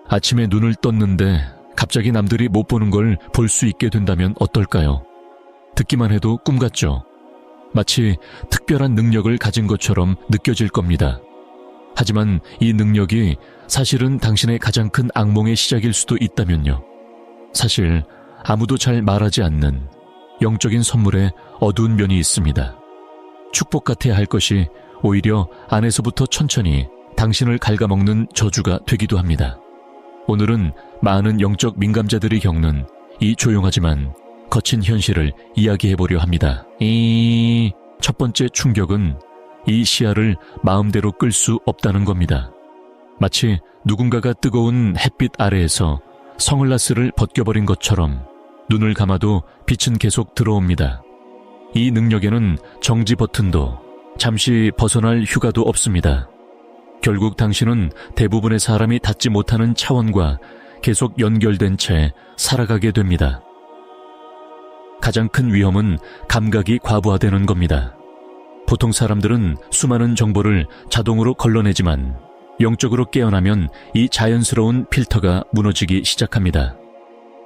아침에 눈을 떴는데 갑자기 남들이 못 보는 걸 볼 수 있게 된다면 어떨까요? 듣기만 해도 꿈 같죠? 마치 특별한 능력을 가진 것처럼 느껴질 겁니다. 하지만 이 능력이 사실은 당신의 가장 큰 악몽의 시작일 수도 있다면요. 사실 아무도 잘 말하지 않는 영적인 선물에 어두운 면이 있습니다. 축복 같아야 할 것이 오히려 안에서부터 천천히 당신을 갉아먹는 저주가 되기도 합니다. 오늘은 많은 영적 민감자들이 겪는 이 조용하지만 거친 현실을 이야기해보려 합니다. 첫 번째 충격은 이 시야를 마음대로 끌 수 없다는 겁니다. 마치 누군가가 뜨거운 햇빛 아래에서 선글라스를 벗겨버린 것처럼 눈을 감아도 빛은 계속 들어옵니다. 이 능력에는 정지 버튼도 잠시 벗어날 휴가도 없습니다. 결국 당신은 대부분의 사람이 닿지 못하는 차원과 계속 연결된 채 살아가게 됩니다. 가장 큰 위험은 감각이 과부하되는 겁니다. 보통 사람들은 수많은 정보를 자동으로 걸러내지만 영적으로 깨어나면 이 자연스러운 필터가 무너지기 시작합니다.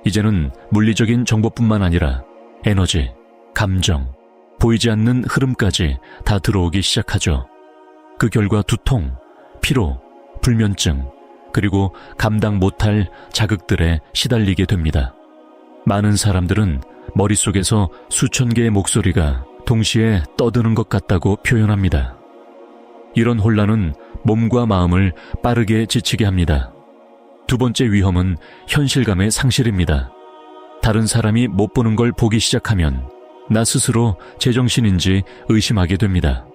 이제는 물리적인 정보뿐만 아니라 에너지, 감정, 보이지 않는 흐름까지 다 들어오기 시작하죠. 그 결과 두통, 피로, 불면증, 그리고 감당 못할 자극들에 시달리게 됩니다. 많은 사람들은 머릿속에서 수천 개의 목소리가 동시에 떠드는 것 같다고 표현합니다. 이런 혼란은 몸과 마음을 빠르게 지치게 합니다. 두 번째 위험은 현실감의 상실입니다. 다른 사람이 못 보는 걸 보기 시작하면 나 스스로 제정신인지 의심하게 됩니다.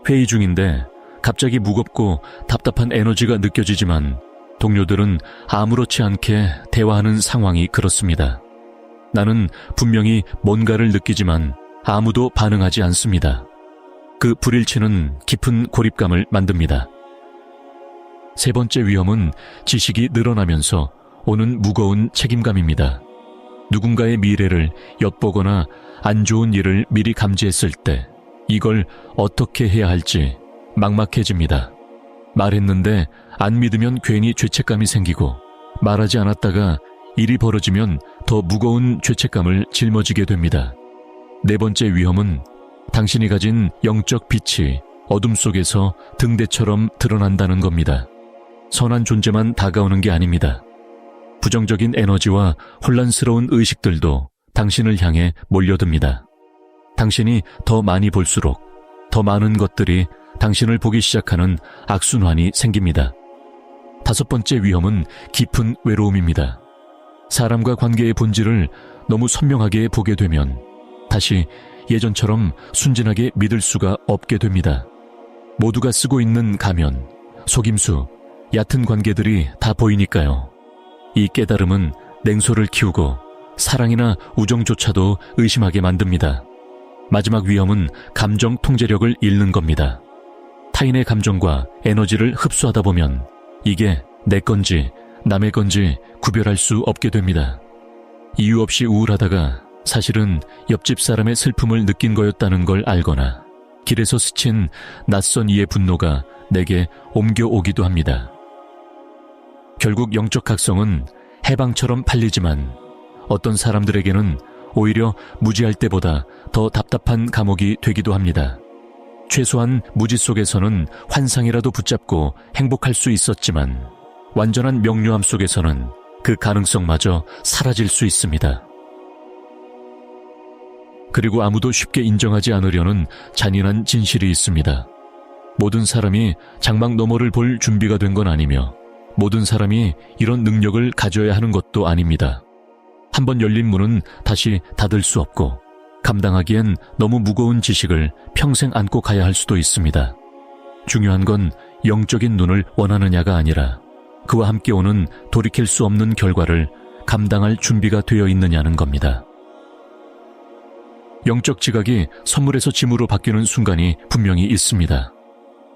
회의 중인데 갑자기 무겁고 답답한 에너지가 느껴지지만 동료들은 아무렇지 않게 대화하는 상황이 그렇습니다. 나는 분명히 뭔가를 느끼지만 아무도 반응하지 않습니다. 그 불일치는 깊은 고립감을 만듭니다. 세 번째 위험은 지식이 늘어나면서 오는 무거운 책임감입니다. 누군가의 미래를 엿보거나 안 좋은 일을 미리 감지했을 때 이걸 어떻게 해야 할지 막막해집니다. 말했는데 안 믿으면 괜히 죄책감이 생기고 말하지 않았다가 일이 벌어지면 더 무거운 죄책감을 짊어지게 됩니다. 네 번째 위험은 당신이 가진 영적 빛이 어둠 속에서 등대처럼 드러난다는 겁니다. 선한 존재만 다가오는 게 아닙니다. 부정적인 에너지와 혼란스러운 의식들도 당신을 향해 몰려듭니다. 당신이 더 많이 볼수록 더 많은 것들이 당신을 보기 시작하는 악순환이 생깁니다. 다섯 번째 위험은 깊은 외로움입니다. 사람과 관계의 본질을 너무 선명하게 보게 되면 다시 예전처럼 순진하게 믿을 수가 없게 됩니다. 모두가 쓰고 있는 가면, 속임수, 얕은 관계들이 다 보이니까요. 이 깨달음은 냉소를 키우고 사랑이나 우정조차도 의심하게 만듭니다. 마지막 위험은 감정 통제력을 잃는 겁니다. 타인의 감정과 에너지를 흡수하다 보면 이게 내 건지 남의 건지 구별할 수 없게 됩니다. 이유 없이 우울하다가 사실은 옆집 사람의 슬픔을 느낀 거였다는 걸 알거나 길에서 스친 낯선 이의 분노가 내게 옮겨오기도 합니다. 결국 영적 각성은 해방처럼 팔리지만 어떤 사람들에게는 오히려 무지할 때보다 더 답답한 감옥이 되기도 합니다. 최소한 무지 속에서는 환상이라도 붙잡고 행복할 수 있었지만 완전한 명료함 속에서는 그 가능성마저 사라질 수 있습니다. 그리고 아무도 쉽게 인정하지 않으려는 잔인한 진실이 있습니다. 모든 사람이 장막 너머를 볼 준비가 된 건 아니며 모든 사람이 이런 능력을 가져야 하는 것도 아닙니다. 한번 열린 문은 다시 닫을 수 없고 감당하기엔 너무 무거운 지식을 평생 안고 가야 할 수도 있습니다. 중요한 건 영적인 눈을 원하느냐가 아니라 그와 함께 오는 돌이킬 수 없는 결과를 감당할 준비가 되어 있느냐는 겁니다. 영적 지각이 선물에서 짐으로 바뀌는 순간이 분명히 있습니다.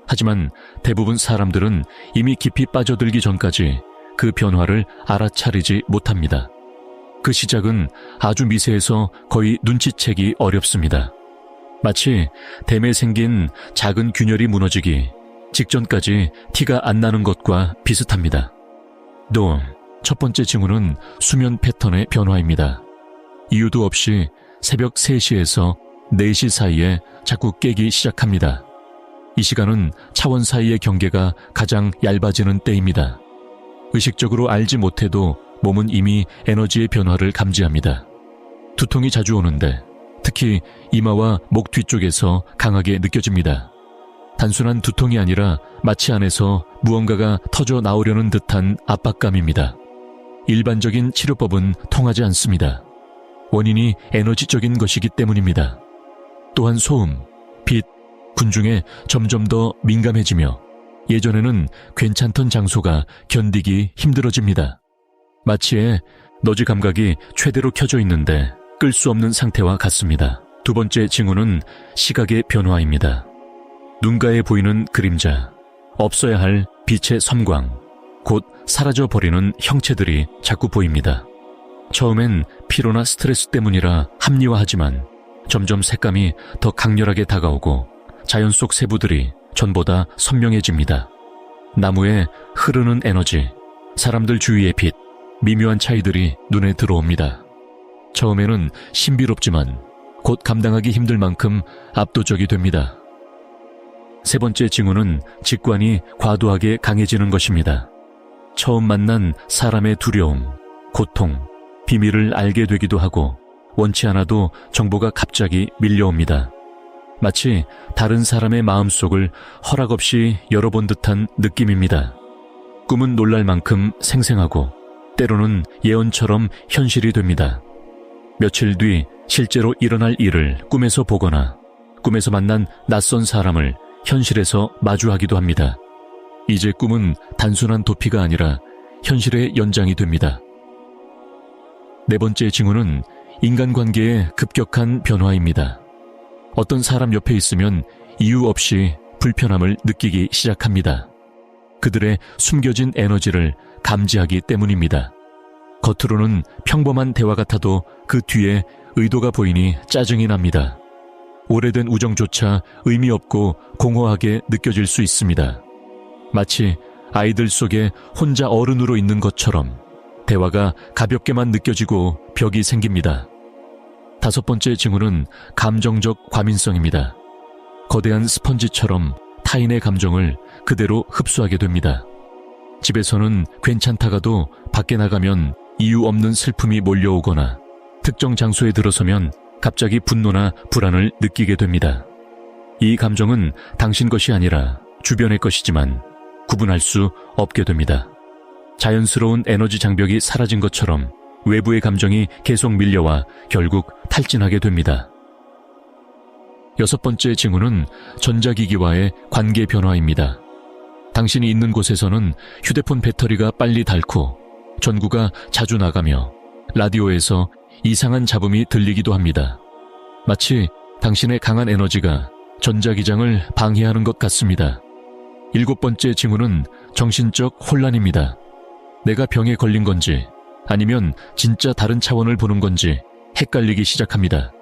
하지만 대부분 사람들은 이미 깊이 빠져들기 전까지 그 변화를 알아차리지 못합니다. 그 시작은 아주 미세해서 거의 눈치채기 어렵습니다. 마치 댐에 생긴 작은 균열이 무너지기 직전까지 티가 안 나는 것과 비슷합니다. 또 첫 번째 징후는 수면 패턴의 변화입니다. 이유도 없이 새벽 3시에서 4시 사이에 자꾸 깨기 시작합니다. 이 시간은 차원 사이의 경계가 가장 얇아지는 때입니다. 의식적으로 알지 못해도 몸은 이미 에너지의 변화를 감지합니다. 두통이 자주 오는데 특히 이마와 목 뒤쪽에서 강하게 느껴집니다. 단순한 두통이 아니라 마취 안에서 무언가가 터져 나오려는 듯한 압박감입니다. 일반적인 치료법은 통하지 않습니다. 원인이 에너지적인 것이기 때문입니다. 또한 소음, 빛, 군중에 점점 더 민감해지며 예전에는 괜찮던 장소가 견디기 힘들어집니다. 마취에 너지 감각이 최대로 켜져 있는데 끌 수 없는 상태와 같습니다. 두 번째 징후는 시각의 변화입니다. 눈가에 보이는 그림자, 없어야 할 빛의 섬광, 곧 사라져버리는 형체들이 자꾸 보입니다. 처음엔 피로나 스트레스 때문이라 합리화하지만 점점 색감이 더 강렬하게 다가오고 자연 속 세부들이 전보다 선명해집니다. 나무에 흐르는 에너지, 사람들 주위의 빛, 미묘한 차이들이 눈에 들어옵니다. 처음에는 신비롭지만 곧 감당하기 힘들 만큼 압도적이 됩니다. 세 번째 징후는 직관이 과도하게 강해지는 것입니다. 처음 만난 사람의 두려움, 고통, 비밀을 알게 되기도 하고 원치 않아도 정보가 갑자기 밀려옵니다. 마치 다른 사람의 마음속을 허락 없이 열어본 듯한 느낌입니다. 꿈은 놀랄 만큼 생생하고 때로는 예언처럼 현실이 됩니다. 며칠 뒤 실제로 일어날 일을 꿈에서 보거나 꿈에서 만난 낯선 사람을 현실에서 마주하기도 합니다. 이제 꿈은 단순한 도피가 아니라 현실의 연장이 됩니다. 네 번째 징후는 인간관계의 급격한 변화입니다. 어떤 사람 옆에 있으면 이유 없이 불편함을 느끼기 시작합니다. 그들의 숨겨진 에너지를 감지하기 때문입니다. 겉으로는 평범한 대화 같아도 그 뒤에 의도가 보이니 짜증이 납니다. 오래된 우정조차 의미 없고 공허하게 느껴질 수 있습니다. 마치 아이들 속에 혼자 어른으로 있는 것처럼 대화가 가볍게만 느껴지고 벽이 생깁니다. 다섯 번째 징후는 감정적 과민성입니다. 거대한 스펀지처럼 타인의 감정을 그대로 흡수하게 됩니다. 집에서는 괜찮다가도 밖에 나가면 이유 없는 슬픔이 몰려오거나 특정 장소에 들어서면 갑자기 분노나 불안을 느끼게 됩니다. 이 감정은 당신 것이 아니라 주변의 것이지만 구분할 수 없게 됩니다. 자연스러운 에너지 장벽이 사라진 것처럼 외부의 감정이 계속 밀려와 결국 탈진하게 됩니다. 여섯 번째 징후는 전자기기와의 관계 변화입니다. 당신이 있는 곳에서는 휴대폰 배터리가 빨리 닳고 전구가 자주 나가며 라디오에서 이상한 잡음이 들리기도 합니다. 마치 당신의 강한 에너지가 전자기장을 방해하는 것 같습니다. 일곱 번째 징후는 정신적 혼란입니다. 내가 병에 걸린 건지 아니면 진짜 다른 차원을 보는 건지 헷갈리기 시작합니다.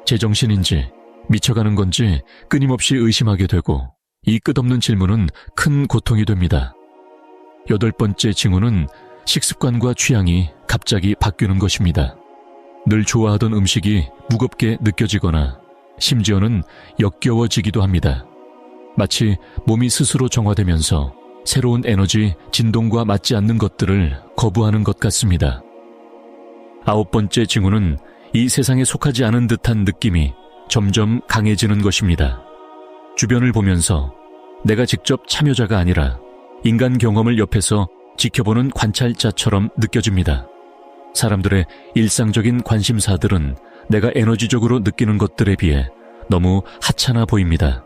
제정신인지 미쳐가는 건지 끊임없이 의심하게 되고 이 끝없는 질문은 큰 고통이 됩니다. 여덟 번째 징후는 식습관과 취향이 갑자기 바뀌는 것입니다. 늘 좋아하던 음식이 무겁게 느껴지거나 심지어는 역겨워지기도 합니다. 마치 몸이 스스로 정화되면서 새로운 에너지, 진동과 맞지 않는 것들을 거부하는 것 같습니다. 아홉 번째 징후는 이 세상에 속하지 않은 듯한 느낌이 점점 강해지는 것입니다. 주변을 보면서 내가 직접 참여자가 아니라 인간 경험을 옆에서 지켜보는 관찰자처럼 느껴집니다. 사람들의 일상적인 관심사들은 내가 에너지적으로 느끼는 것들에 비해 너무 하찮아 보입니다.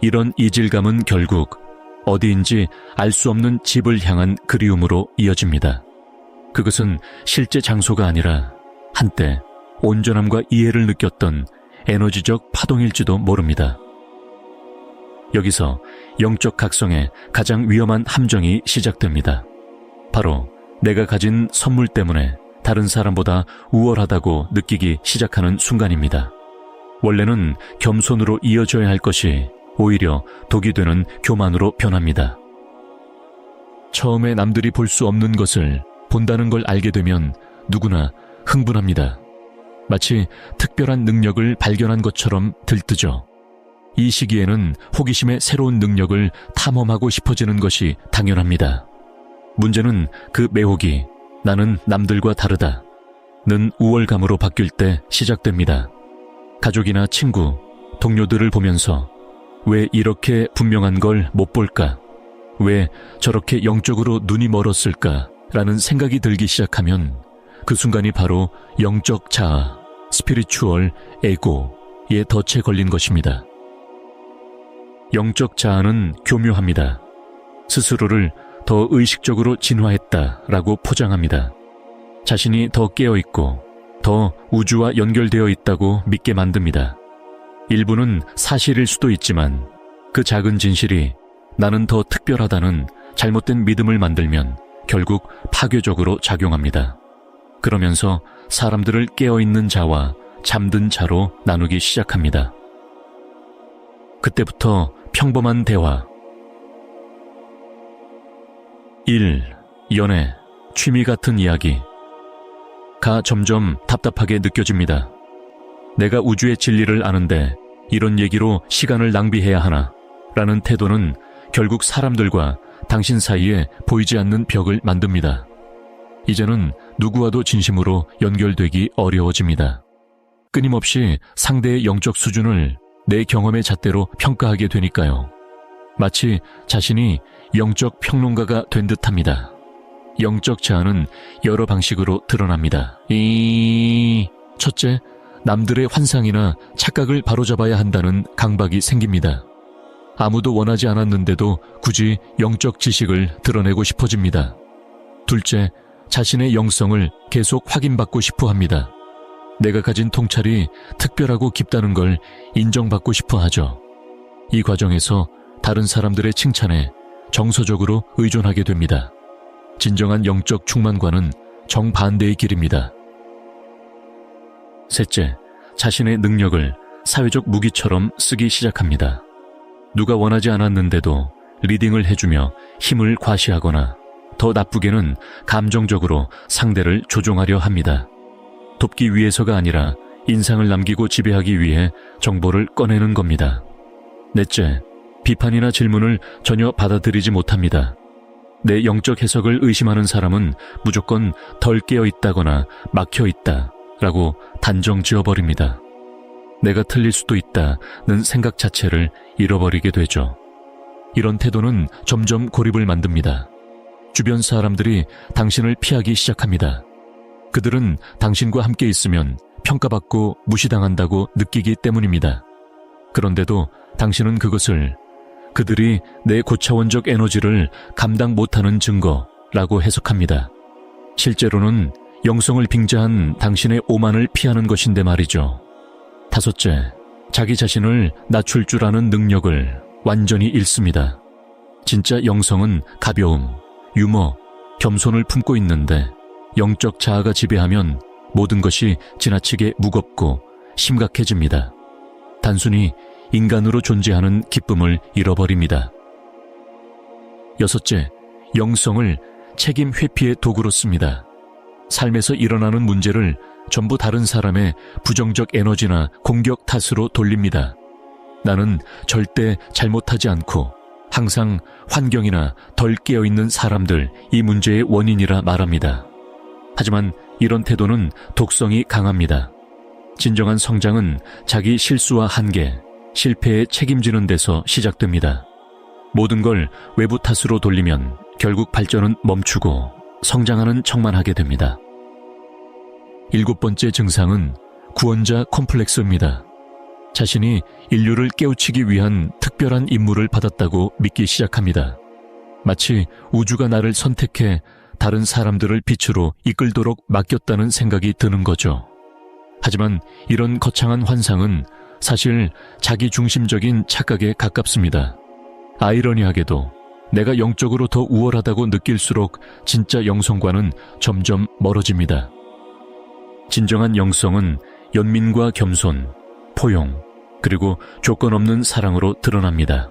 이런 이질감은 결국 어디인지 알 수 없는 집을 향한 그리움으로 이어집니다. 그것은 실제 장소가 아니라 한때 온전함과 이해를 느꼈던 에너지적 파동일지도 모릅니다. 여기서 영적 각성의 가장 위험한 함정이 시작됩니다. 바로 내가 가진 선물 때문에 다른 사람보다 우월하다고 느끼기 시작하는 순간입니다. 원래는 겸손으로 이어져야 할 것이 오히려 독이 되는 교만으로 변합니다. 처음에 남들이 볼 수 없는 것을 본다는 걸 알게 되면 누구나 흥분합니다. 마치 특별한 능력을 발견한 것처럼 들뜨죠. 이 시기에는 호기심의 새로운 능력을 탐험하고 싶어지는 것이 당연합니다. 문제는 그 매혹이 나는 남들과 다르다 는 우월감으로 바뀔 때 시작됩니다. 가족이나 친구, 동료들을 보면서 왜 이렇게 분명한 걸 못 볼까? 왜 저렇게 영적으로 눈이 멀었을까? 라는 생각이 들기 시작하면 그 순간이 바로 영적 자아, 스피리추얼 에고에 덫에 걸린 것입니다. 영적 자아는 교묘합니다. 스스로를 더 의식적으로 진화했다라고 포장합니다. 자신이 더 깨어있고 더 우주와 연결되어 있다고 믿게 만듭니다. 일부는 사실일 수도 있지만 그 작은 진실이 나는 더 특별하다는 잘못된 믿음을 만들면 결국 파괴적으로 작용합니다. 그러면서 사람들을 깨어있는 자와 잠든 자로 나누기 시작합니다. 그때부터 평범한 대화 1. 연애, 취미 같은 이야기 가 점점 답답하게 느껴집니다. 내가 우주의 진리를 아는데 이런 얘기로 시간을 낭비해야 하나? 라는 태도는 결국 사람들과 당신 사이에 보이지 않는 벽을 만듭니다. 이제는 누구와도 진심으로 연결되기 어려워집니다. 끊임없이 상대의 영적 수준을 내 경험의 잣대로 평가하게 되니까요. 마치 자신이 영적 평론가가 된 듯합니다. 영적 자아는 여러 방식으로 드러납니다. 첫째, 남들의 환상이나 착각을 바로잡아야 한다는 강박이 생깁니다. 아무도 원하지 않았는데도 굳이 영적 지식을 드러내고 싶어집니다. 둘째, 자신의 영성을 계속 확인받고 싶어 합니다. 내가 가진 통찰이 특별하고 깊다는 걸 인정받고 싶어 하죠. 이 과정에서 다른 사람들의 칭찬에 정서적으로 의존하게 됩니다. 진정한 영적 충만과는 정반대의 길입니다. 셋째, 자신의 능력을 사회적 무기처럼 쓰기 시작합니다. 누가 원하지 않았는데도 리딩을 해주며 힘을 과시하거나 더 나쁘게는 감정적으로 상대를 조종하려 합니다. 돕기 위해서가 아니라 인상을 남기고 지배하기 위해 정보를 꺼내는 겁니다. 넷째, 비판이나 질문을 전혀 받아들이지 못합니다. 내 영적 해석을 의심하는 사람은 무조건 덜 깨어 있다거나 막혀 있다라고 단정 지어버립니다. 내가 틀릴 수도 있다는 생각 자체를 잃어버리게 되죠. 이런 태도는 점점 고립을 만듭니다. 주변 사람들이 당신을 피하기 시작합니다. 그들은 당신과 함께 있으면 평가받고 무시당한다고 느끼기 때문입니다. 그런데도 당신은 그것을 그들이 내 고차원적 에너지를 감당 못하는 증거라고 해석합니다. 실제로는 영성을 빙자한 당신의 오만을 피하는 것인데 말이죠. 다섯째, 자기 자신을 낮출 줄 아는 능력을 완전히 잃습니다. 진짜 영성은 가벼움, 유머, 겸손을 품고 있는데 영적 자아가 지배하면 모든 것이 지나치게 무겁고 심각해집니다. 단순히 인간으로 존재하는 기쁨을 잃어버립니다. 여섯째, 영성을 책임 회피의 도구로 씁니다. 삶에서 일어나는 문제를 전부 다른 사람의 부정적 에너지나 공격 탓으로 돌립니다. 나는 절대 잘못하지 않고 항상 환경이나 덜 깨어있는 사람들 이 문제의 원인이라 말합니다. 하지만 이런 태도는 독성이 강합니다. 진정한 성장은 자기 실수와 한계, 실패에 책임지는 데서 시작됩니다. 모든 걸 외부 탓으로 돌리면 결국 발전은 멈추고 성장하는 척만 하게 됩니다. 7번째 증상은 구원자 콤플렉스입니다. 자신이 인류를 깨우치기 위한 특별한 임무를 받았다고 믿기 시작합니다. 마치 우주가 나를 선택해 다른 사람들을 빛으로 이끌도록 맡겼다는 생각이 드는 거죠. 하지만 이런 거창한 환상은 사실 자기중심적인 착각에 가깝습니다. 아이러니하게도 내가 영적으로 더 우월하다고 느낄수록 진짜 영성과는 점점 멀어집니다. 진정한 영성은 연민과 겸손, 포용, 그리고 조건 없는 사랑으로 드러납니다.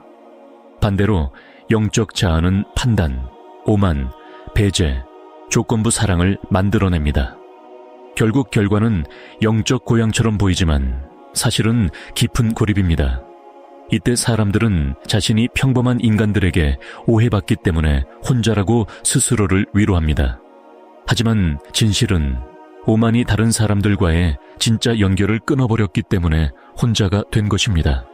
반대로 영적 자아는 판단, 오만, 배제, 조건부 사랑을 만들어냅니다. 결국 결과는 영적 고향처럼 보이지만 사실은 깊은 고립입니다. 이때 사람들은 자신이 평범한 인간들에게 오해받기 때문에 혼자라고 스스로를 위로합니다. 하지만 진실은 오만이 다른 사람들과의 진짜 연결을 끊어버렸기 때문에 혼자가 된 것입니다.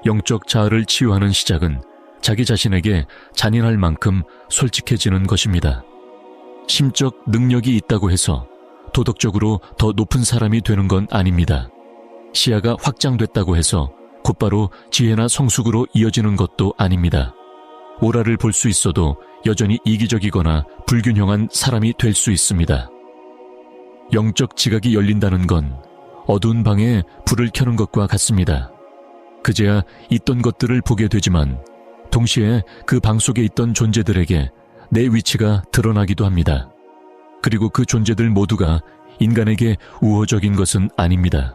영적 자아를 치유하는 시작은 자기 자신에게 잔인할 만큼 솔직해지는 것입니다. 심적 능력이 있다고 해서 도덕적으로 더 높은 사람이 되는 건 아닙니다. 시야가 확장됐다고 해서 곧바로 지혜나 성숙으로 이어지는 것도 아닙니다. 오라를 볼 수 있어도 여전히 이기적이거나 불균형한 사람이 될 수 있습니다. 영적 지각이 열린다는 건 어두운 방에 불을 켜는 것과 같습니다. 그제야 있던 것들을 보게 되지만 동시에 그 방 속에 있던 존재들에게 내 위치가 드러나기도 합니다. 그리고 그 존재들 모두가 인간에게 우호적인 것은 아닙니다.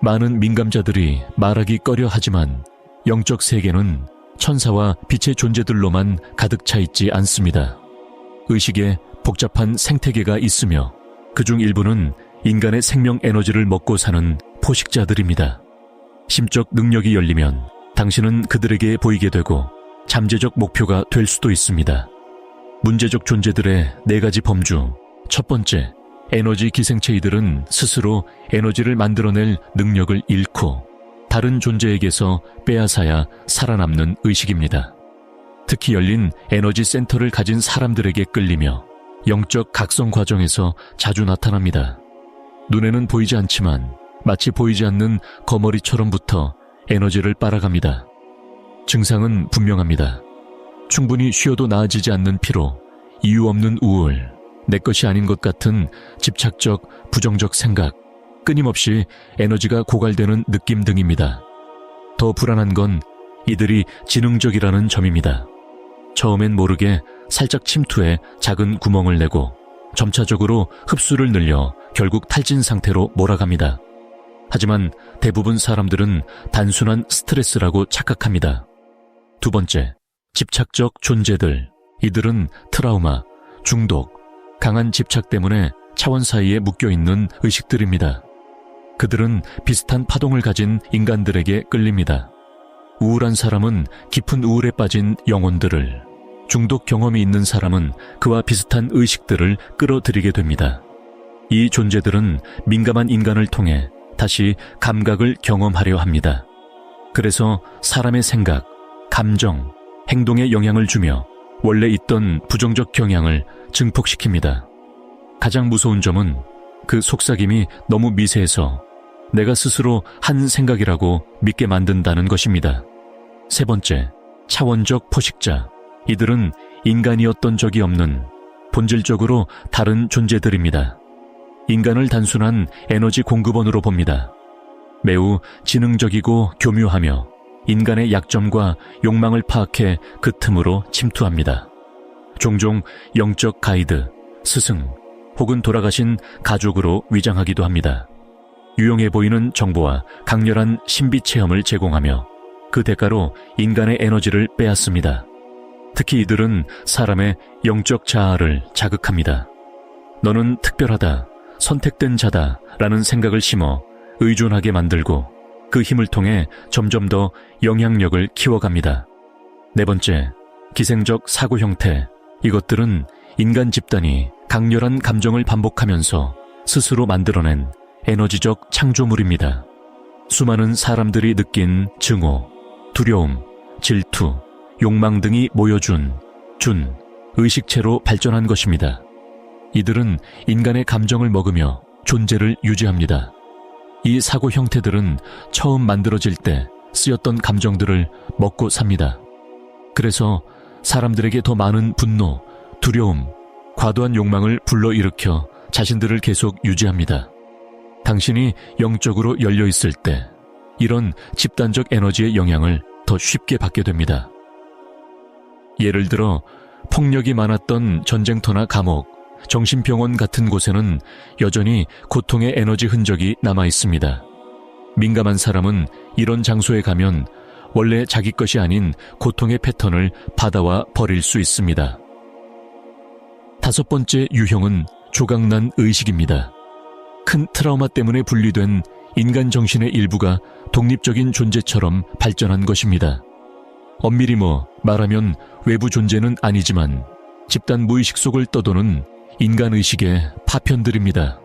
많은 민감자들이 말하기 꺼려 하지만 영적 세계는 천사와 빛의 존재들로만 가득 차 있지 않습니다. 의식에 복잡한 생태계가 있으며 그중 일부는 인간의 생명 에너지를 먹고 사는 포식자들입니다. 심적 능력이 열리면 당신은 그들에게 보이게 되고 잠재적 목표가 될 수도 있습니다. 문제적 존재들의 4가지 범주. 첫 번째, 에너지 기생체이들은 스스로 에너지를 만들어낼 능력을 잃고 다른 존재에게서 빼앗아야 살아남는 의식입니다. 특히 열린 에너지 센터를 가진 사람들에게 끌리며 영적 각성 과정에서 자주 나타납니다. 눈에는 보이지 않지만 마치 보이지 않는 거머리처럼부터 에너지를 빨아갑니다. 증상은 분명합니다. 충분히 쉬어도 나아지지 않는 피로, 이유 없는 우울, 내 것이 아닌 것 같은 집착적, 부정적 생각, 끊임없이 에너지가 고갈되는 느낌 등입니다. 더 불안한 건 이들이 지능적이라는 점입니다. 처음엔 모르게 살짝 침투해 작은 구멍을 내고 점차적으로 흡수를 늘려 결국 탈진 상태로 몰아갑니다. 하지만 대부분 사람들은 단순한 스트레스라고 착각합니다. 두 번째, 집착적 존재들. 이들은 트라우마, 중독, 강한 집착 때문에 차원 사이에 묶여있는 의식들입니다. 그들은 비슷한 파동을 가진 인간들에게 끌립니다. 우울한 사람은 깊은 우울에 빠진 영혼들을, 중독 경험이 있는 사람은 그와 비슷한 의식들을 끌어들이게 됩니다. 이 존재들은 민감한 인간을 통해 다시 감각을 경험하려 합니다. 그래서 사람의 생각, 감정, 행동에 영향을 주며 원래 있던 부정적 경향을 증폭시킵니다. 가장 무서운 점은 그 속삭임이 너무 미세해서 내가 스스로 한 생각이라고 믿게 만든다는 것입니다. 세 번째, 차원적 포식자. 이들은 인간이었던 적이 없는 본질적으로 다른 존재들입니다. 인간을 단순한 에너지 공급원으로 봅니다. 매우 지능적이고 교묘하며 인간의 약점과 욕망을 파악해 그 틈으로 침투합니다. 종종 영적 가이드, 스승, 혹은 돌아가신 가족으로 위장하기도 합니다. 유용해 보이는 정보와 강렬한 신비 체험을 제공하며 그 대가로 인간의 에너지를 빼앗습니다. 특히 이들은 사람의 영적 자아를 자극합니다. 너는 특별하다, 선택된 자다 라는 생각을 심어 의존하게 만들고 그 힘을 통해 점점 더 영향력을 키워갑니다. 네 번째, 기생적 사고 형태. 이것들은 인간 집단이 강렬한 감정을 반복하면서 스스로 만들어낸 에너지적 창조물입니다. 수많은 사람들이 느낀 증오, 두려움, 질투, 욕망 등이 모여준 의식체로 발전한 것입니다. 이들은 인간의 감정을 먹으며 존재를 유지합니다. 이 사고 형태들은 처음 만들어질 때 쓰였던 감정들을 먹고 삽니다. 그래서 사람들에게 더 많은 분노, 두려움, 과도한 욕망을 불러일으켜 자신들을 계속 유지합니다. 당신이 영적으로 열려있을 때 이런 집단적 에너지의 영향을 더 쉽게 받게 됩니다. 예를 들어 폭력이 많았던 전쟁터나 감옥, 정신병원 같은 곳에는 여전히 고통의 에너지 흔적이 남아 있습니다. 민감한 사람은 이런 장소에 가면 원래 자기 것이 아닌 고통의 패턴을 받아와 버릴 수 있습니다. 다섯 번째 유형은 조각난 의식입니다. 큰 트라우마 때문에 분리된 인간 정신의 일부가 독립적인 존재처럼 발전한 것입니다. 엄밀히 말하면 외부 존재는 아니지만 집단 무의식 속을 떠도는 인간의식의 파편들입니다.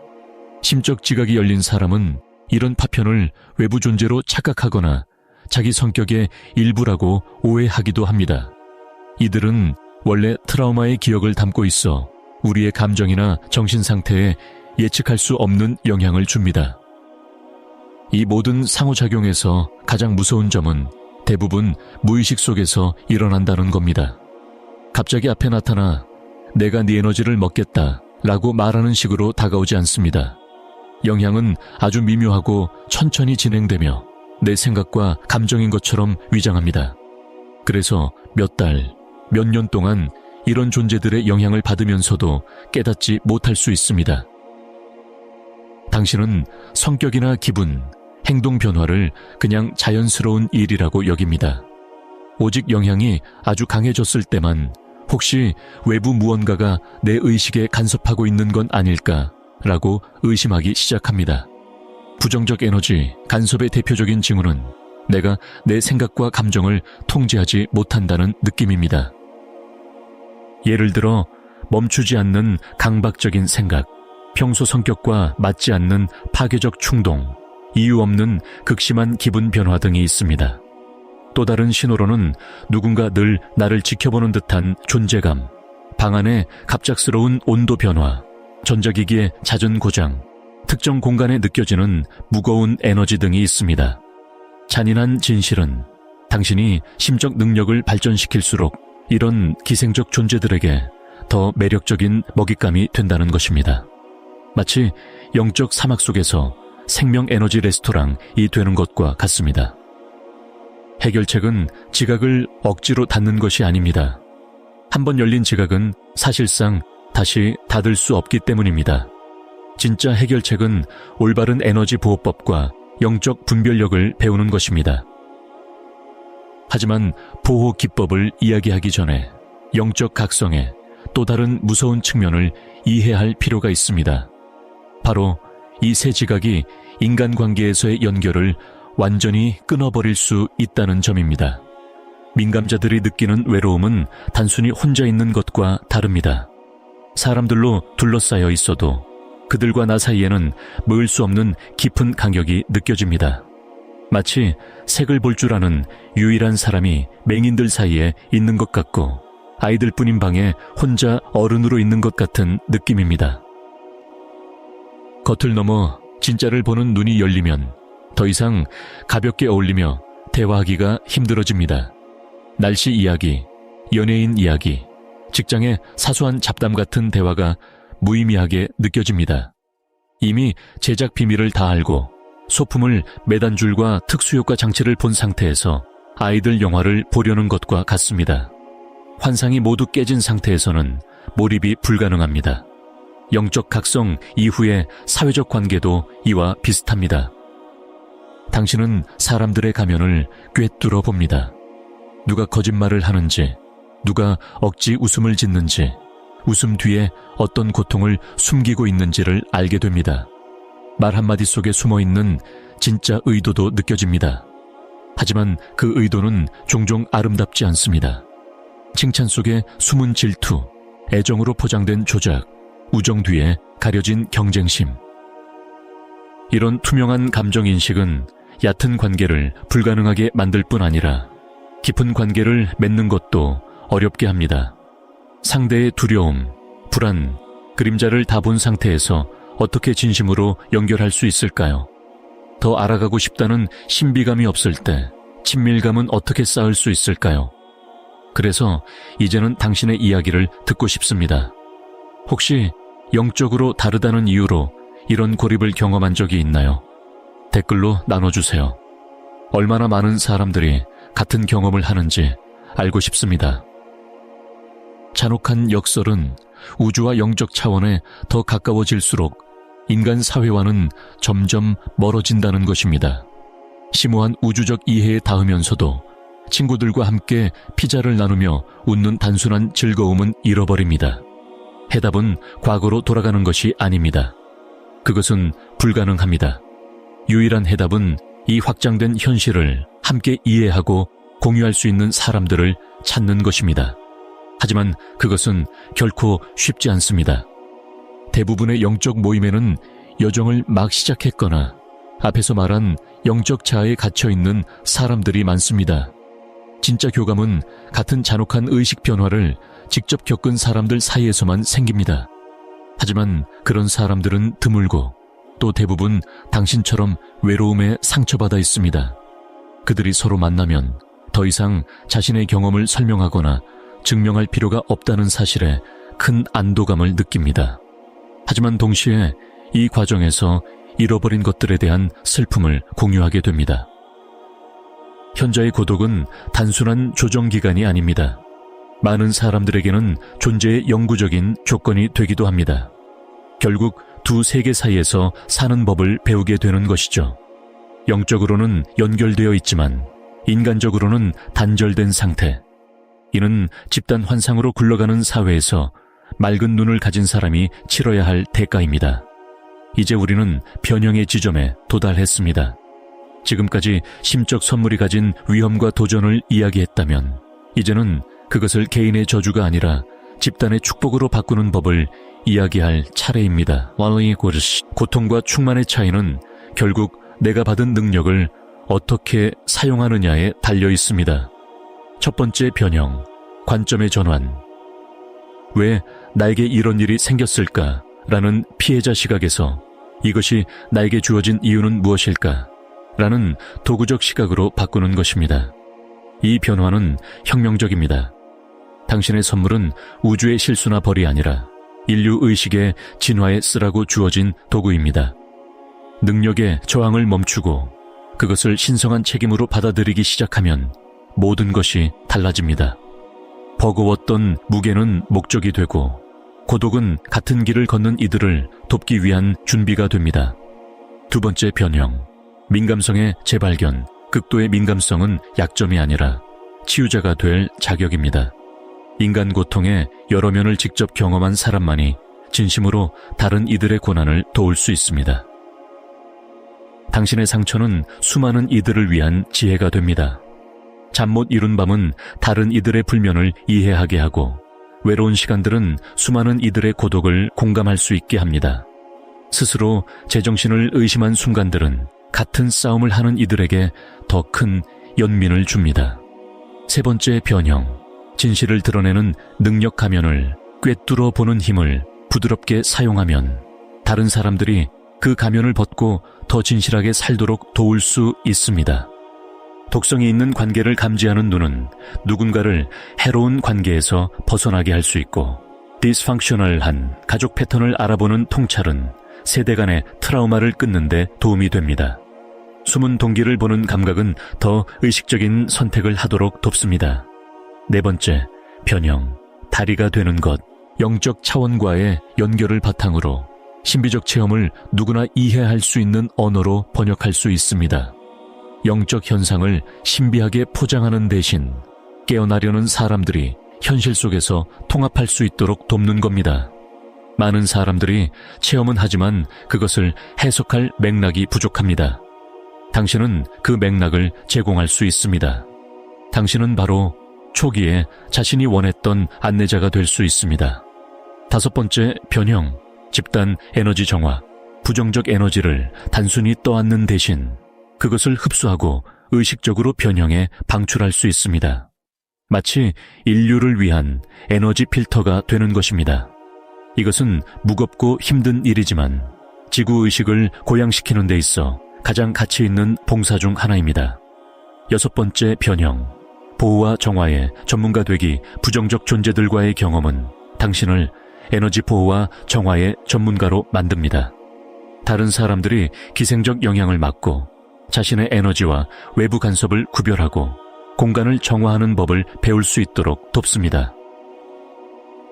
심적 지각이 열린 사람은 이런 파편을 외부 존재로 착각하거나 자기 성격의 일부라고 오해하기도 합니다. 이들은 원래 트라우마의 기억을 담고 있어 우리의 감정이나 정신 상태에 예측할 수 없는 영향을 줍니다. 이 모든 상호작용에서 가장 무서운 점은 대부분 무의식 속에서 일어난다는 겁니다. 갑자기 앞에 나타나 내가 네 에너지를 먹겠다 라고 말하는 식으로 다가오지 않습니다. 영향은 아주 미묘하고 천천히 진행되며 내 생각과 감정인 것처럼 위장합니다. 그래서 몇 달, 몇 년 동안 이런 존재들의 영향을 받으면서도 깨닫지 못할 수 있습니다. 당신은 성격이나 기분, 행동 변화를 그냥 자연스러운 일이라고 여깁니다. 오직 영향이 아주 강해졌을 때만 혹시 외부 무언가가 내 의식에 간섭하고 있는 건 아닐까라고 의심하기 시작합니다. 부정적 에너지, 간섭의 대표적인 징후는 내가 내 생각과 감정을 통제하지 못한다는 느낌입니다. 예를 들어 멈추지 않는 강박적인 생각, 평소 성격과 맞지 않는 파괴적 충동, 이유 없는 극심한 기분 변화 등이 있습니다. 또 다른 신호로는 누군가 늘 나를 지켜보는 듯한 존재감, 방 안의 갑작스러운 온도 변화, 전자기기의 잦은 고장, 특정 공간에 느껴지는 무거운 에너지 등이 있습니다. 잔인한 진실은 당신이 심적 능력을 발전시킬수록 이런 기생적 존재들에게 더 매력적인 먹잇감이 된다는 것입니다. 마치 영적 사막 속에서 생명 에너지 레스토랑이 되는 것과 같습니다. 해결책은 지각을 억지로 닫는 것이 아닙니다. 한번 열린 지각은 사실상 다시 닫을 수 없기 때문입니다. 진짜 해결책은 올바른 에너지 보호법과 영적 분별력을 배우는 것입니다. 하지만 보호 기법을 이야기하기 전에 영적 각성의 또 다른 무서운 측면을 이해할 필요가 있습니다. 바로 이 새 지각이 인간관계에서의 연결을 완전히 끊어버릴 수 있다는 점입니다. 민감자들이 느끼는 외로움은 단순히 혼자 있는 것과 다릅니다. 사람들로 둘러싸여 있어도 그들과 나 사이에는 모을 수 없는 깊은 간격이 느껴집니다. 마치 색을 볼 줄 아는 유일한 사람이 맹인들 사이에 있는 것 같고 아이들뿐인 방에 혼자 어른으로 있는 것 같은 느낌입니다. 겉을 넘어 진짜를 보는 눈이 열리면 더 이상 가볍게 어울리며 대화하기가 힘들어집니다. 날씨 이야기, 연예인 이야기, 직장의 사소한 잡담 같은 대화가 무의미하게 느껴집니다. 이미 제작 비밀을 다 알고 소품을 매단 줄과 특수효과 장치를 본 상태에서 아이들 영화를 보려는 것과 같습니다. 환상이 모두 깨진 상태에서는 몰입이 불가능합니다. 영적 각성 이후의 사회적 관계도 이와 비슷합니다. 당신은 사람들의 가면을 꿰뚫어 봅니다. 누가 거짓말을 하는지, 누가 억지 웃음을 짓는지, 웃음 뒤에 어떤 고통을 숨기고 있는지를 알게 됩니다. 말 한마디 속에 숨어있는 진짜 의도도 느껴집니다. 하지만 그 의도는 종종 아름답지 않습니다. 칭찬 속에 숨은 질투, 애정으로 포장된 조작, 우정 뒤에 가려진 경쟁심. 이런 투명한 감정인식은 얕은 관계를 불가능하게 만들 뿐 아니라 깊은 관계를 맺는 것도 어렵게 합니다. 상대의 두려움, 불안, 그림자를 다 본 상태에서 어떻게 진심으로 연결할 수 있을까요? 더 알아가고 싶다는 신비감이 없을 때 친밀감은 어떻게 쌓을 수 있을까요? 그래서 이제는 당신의 이야기를 듣고 싶습니다. 혹시 영적으로 다르다는 이유로 이런 고립을 경험한 적이 있나요? 댓글로 나눠주세요. 얼마나 많은 사람들이 같은 경험을 하는지 알고 싶습니다. 잔혹한 역설은 우주와 영적 차원에 더 가까워질수록 인간 사회와는 점점 멀어진다는 것입니다. 심오한 우주적 이해에 닿으면서도 친구들과 함께 피자를 나누며 웃는 단순한 즐거움은 잃어버립니다. 해답은 과거로 돌아가는 것이 아닙니다. 그것은 불가능합니다. 유일한 해답은 이 확장된 현실을 함께 이해하고 공유할 수 있는 사람들을 찾는 것입니다. 하지만 그것은 결코 쉽지 않습니다. 대부분의 영적 모임에는 여정을 막 시작했거나 앞에서 말한 영적 자아에 갇혀있는 사람들이 많습니다. 진짜 교감은 같은 잔혹한 의식 변화를 직접 겪은 사람들 사이에서만 생깁니다. 하지만 그런 사람들은 드물고 또 대부분 당신처럼 외로움에 상처받아 있습니다. 그들이 서로 만나면 더 이상 자신의 경험을 설명하거나 증명할 필요가 없다는 사실에 큰 안도감을 느낍니다. 하지만 동시에 이 과정에서 잃어버린 것들에 대한 슬픔을 공유하게 됩니다. 현자의 고독은 단순한 조정기간이 아닙니다. 많은 사람들에게는 존재의 영구적인 조건이 되기도 합니다. 결국 두 세계 사이에서 사는 법을 배우게 되는 것이죠. 영적으로는 연결되어 있지만 인간적으로는 단절된 상태. 이는 집단 환상으로 굴러가는 사회에서 맑은 눈을 가진 사람이 치러야 할 대가입니다. 이제 우리는 변형의 지점에 도달했습니다. 지금까지 심적 선물이 가진 위험과 도전을 이야기했다면 이제는 그것을 개인의 저주가 아니라 집단의 축복으로 바꾸는 법을 이야기할 차례입니다. 고통과 충만의 차이는 결국 내가 받은 능력을 어떻게 사용하느냐에 달려 있습니다. 첫 번째 변형, 관점의 전환. 왜 나에게 이런 일이 생겼을까? 라는 피해자 시각에서 이것이 나에게 주어진 이유는 무엇일까? 라는 도구적 시각으로 바꾸는 것입니다. 이 변화는 혁명적입니다. 당신의 선물은 우주의 실수나 벌이 아니라 인류 의식의 진화에 쓰라고 주어진 도구입니다. 능력의 저항을 멈추고 그것을 신성한 책임으로 받아들이기 시작하면 모든 것이 달라집니다. 버거웠던 무게는 목적이 되고 고독은 같은 길을 걷는 이들을 돕기 위한 준비가 됩니다. 두 번째 변형, 민감성의 재발견. 극도의 민감성은 약점이 아니라 치유자가 될 자격입니다. 인간 고통의 여러 면을 직접 경험한 사람만이 진심으로 다른 이들의 고난을 도울 수 있습니다. 당신의 상처는 수많은 이들을 위한 지혜가 됩니다. 잠 못 이룬 밤은 다른 이들의 불면을 이해하게 하고 외로운 시간들은 수많은 이들의 고독을 공감할 수 있게 합니다. 스스로 제정신을 의심한 순간들은 같은 싸움을 하는 이들에게 더 큰 연민을 줍니다. 세 번째 변형, 진실을 드러내는 능력 가면을 꿰뚫어 보는 힘을 부드럽게 사용하면 다른 사람들이 그 가면을 벗고 더 진실하게 살도록 도울 수 있습니다. 독성이 있는 관계를 감지하는 눈은 누군가를 해로운 관계에서 벗어나게 할 수 있고, 디스펑셔널한 가족 패턴을 알아보는 통찰은 세대 간의 트라우마를 끊는 데 도움이 됩니다. 숨은 동기를 보는 감각은 더 의식적인 선택을 하도록 돕습니다. 네 번째, 변형, 다리가 되는 것. 영적 차원과의 연결을 바탕으로 신비적 체험을 누구나 이해할 수 있는 언어로 번역할 수 있습니다. 영적 현상을 신비하게 포장하는 대신 깨어나려는 사람들이 현실 속에서 통합할 수 있도록 돕는 겁니다. 많은 사람들이 체험은 하지만 그것을 해석할 맥락이 부족합니다. 당신은 그 맥락을 제공할 수 있습니다. 당신은 바로 초기에 자신이 원했던 안내자가 될 수 있습니다. 다섯 번째 변형, 집단 에너지 정화. 부정적 에너지를 단순히 떠안는 대신 그것을 흡수하고 의식적으로 변형해 방출할 수 있습니다. 마치 인류를 위한 에너지 필터가 되는 것입니다. 이것은 무겁고 힘든 일이지만 지구의식을 고양시키는 데 있어 가장 가치 있는 봉사 중 하나입니다. 여섯 번째 변형, 보호와 정화의 전문가 되기. 부정적 존재들과의 경험은 당신을 에너지 보호와 정화의 전문가로 만듭니다. 다른 사람들이 기생적 영향을 막고 자신의 에너지와 외부 간섭을 구별하고 공간을 정화하는 법을 배울 수 있도록 돕습니다.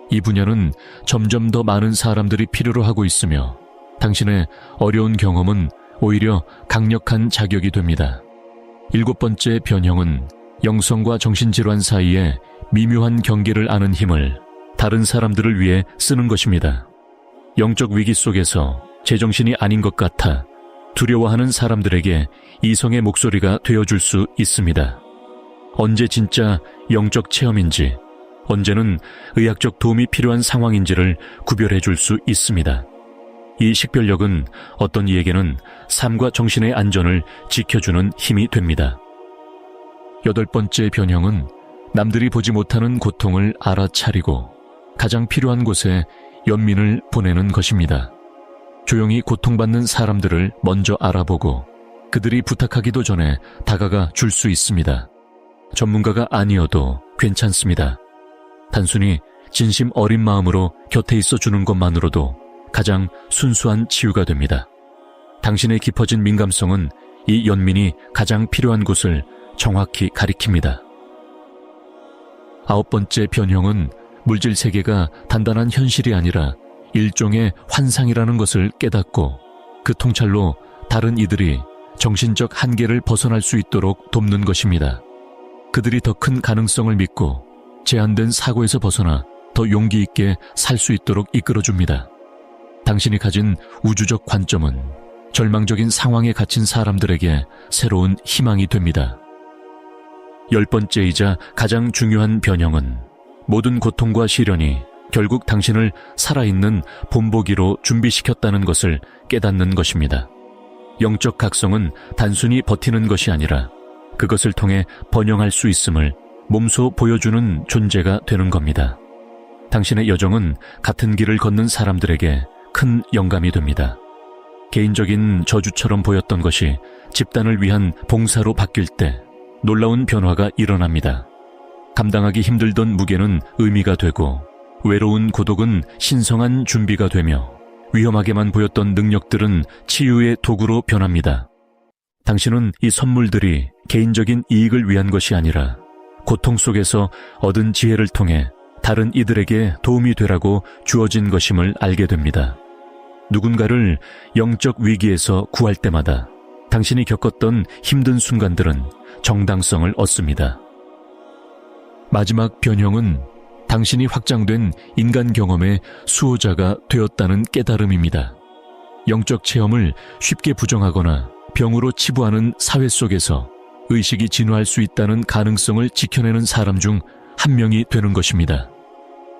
이 분야는 점점 더 많은 사람들이 필요로 하고 있으며 당신의 어려운 경험은 오히려 강력한 자격이 됩니다. 일곱 번째 변형은 영성과 정신질환 사이에 미묘한 경계를 아는 힘을 다른 사람들을 위해 쓰는 것입니다. 영적 위기 속에서 제정신이 아닌 것 같아 두려워하는 사람들에게 이성의 목소리가 되어줄 수 있습니다. 언제 진짜 영적 체험인지, 언제는 의학적 도움이 필요한 상황인지를 구별해 줄 수 있습니다. 이 식별력은 어떤 이에게는 삶과 정신의 안전을 지켜주는 힘이 됩니다. 8번째 변형은 남들이 보지 못하는 고통을 알아차리고 가장 필요한 곳에 연민을 보내는 것입니다. 조용히 고통받는 사람들을 먼저 알아보고 그들이 부탁하기도 전에 다가가 줄 수 있습니다. 전문가가 아니어도 괜찮습니다. 단순히 진심 어린 마음으로 곁에 있어 주는 것만으로도 가장 순수한 치유가 됩니다. 당신의 깊어진 민감성은 이 연민이 가장 필요한 곳을 정확히 가리킵니다. 9번째 변형은 물질 세계가 단단한 현실이 아니라 일종의 환상이라는 것을 깨닫고 그 통찰로 다른 이들이 정신적 한계를 벗어날 수 있도록 돕는 것입니다. 그들이 더 큰 가능성을 믿고 제한된 사고에서 벗어나 더 용기 있게 살 수 있도록 이끌어줍니다. 당신이 가진 우주적 관점은 절망적인 상황에 갇힌 사람들에게 새로운 희망이 됩니다. 10번째이자 가장 중요한 변형은 모든 고통과 시련이 결국 당신을 살아있는 본보기로 준비시켰다는 것을 깨닫는 것입니다. 영적 각성은 단순히 버티는 것이 아니라 그것을 통해 번영할 수 있음을 몸소 보여주는 존재가 되는 겁니다. 당신의 여정은 같은 길을 걷는 사람들에게 큰 영감이 됩니다. 개인적인 저주처럼 보였던 것이 집단을 위한 봉사로 바뀔 때 놀라운 변화가 일어납니다. 감당하기 힘들던 무게는 의미가 되고 외로운 고독은 신성한 준비가 되며 위험하게만 보였던 능력들은 치유의 도구로 변합니다. 당신은 이 선물들이 개인적인 이익을 위한 것이 아니라 고통 속에서 얻은 지혜를 통해 다른 이들에게 도움이 되라고 주어진 것임을 알게 됩니다. 누군가를 영적 위기에서 구할 때마다 당신이 겪었던 힘든 순간들은 정당성을 얻습니다. 마지막 변형은 당신이 확장된 인간 경험의 수호자가 되었다는 깨달음입니다. 영적 체험을 쉽게 부정하거나 병으로 치부하는 사회 속에서 의식이 진화할 수 있다는 가능성을 지켜내는 사람 중 한 명이 되는 것입니다.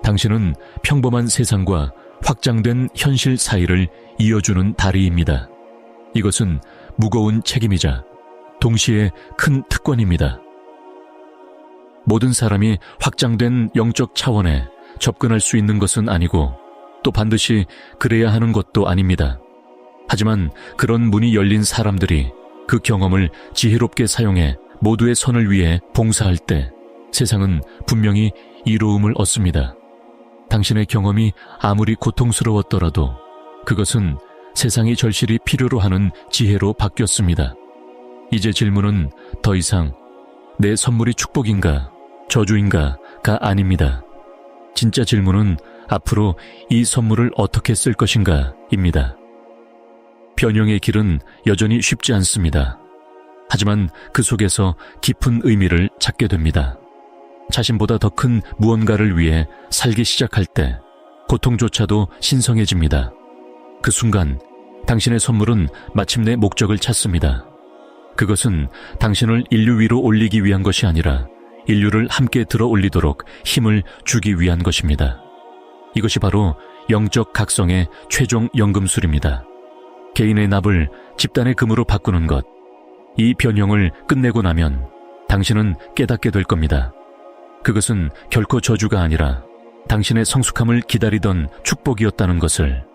당신은 평범한 세상과 확장된 현실 사이를 이어주는 다리입니다. 이것은 무거운 책임이자 동시에 큰 특권입니다. 모든 사람이 확장된 영적 차원에 접근할 수 있는 것은 아니고 또 반드시 그래야 하는 것도 아닙니다. 하지만 그런 문이 열린 사람들이 그 경험을 지혜롭게 사용해 모두의 선을 위해 봉사할 때 세상은 분명히 이로움을 얻습니다. 당신의 경험이 아무리 고통스러웠더라도 그것은 세상이 절실히 필요로 하는 지혜로 바뀌었습니다. 이제 질문은 더 이상 내 선물이 축복인가 저주인가가 아닙니다. 진짜 질문은 앞으로 이 선물을 어떻게 쓸 것인가 입니다. 변형의 길은 여전히 쉽지 않습니다. 하지만 그 속에서 깊은 의미를 찾게 됩니다. 자신보다 더 큰 무언가를 위해 살기 시작할 때 고통조차도 신성해집니다. 그 순간 당신의 선물은 마침내 목적을 찾습니다. 그것은 당신을 인류 위로 올리기 위한 것이 아니라 인류를 함께 들어 올리도록 힘을 주기 위한 것입니다. 이것이 바로 영적 각성의 최종 연금술입니다. 개인의 납을 집단의 금으로 바꾸는 것. 이 변형을 끝내고 나면 당신은 깨닫게 될 겁니다. 그것은 결코 저주가 아니라 당신의 성숙함을 기다리던 축복이었다는 것을.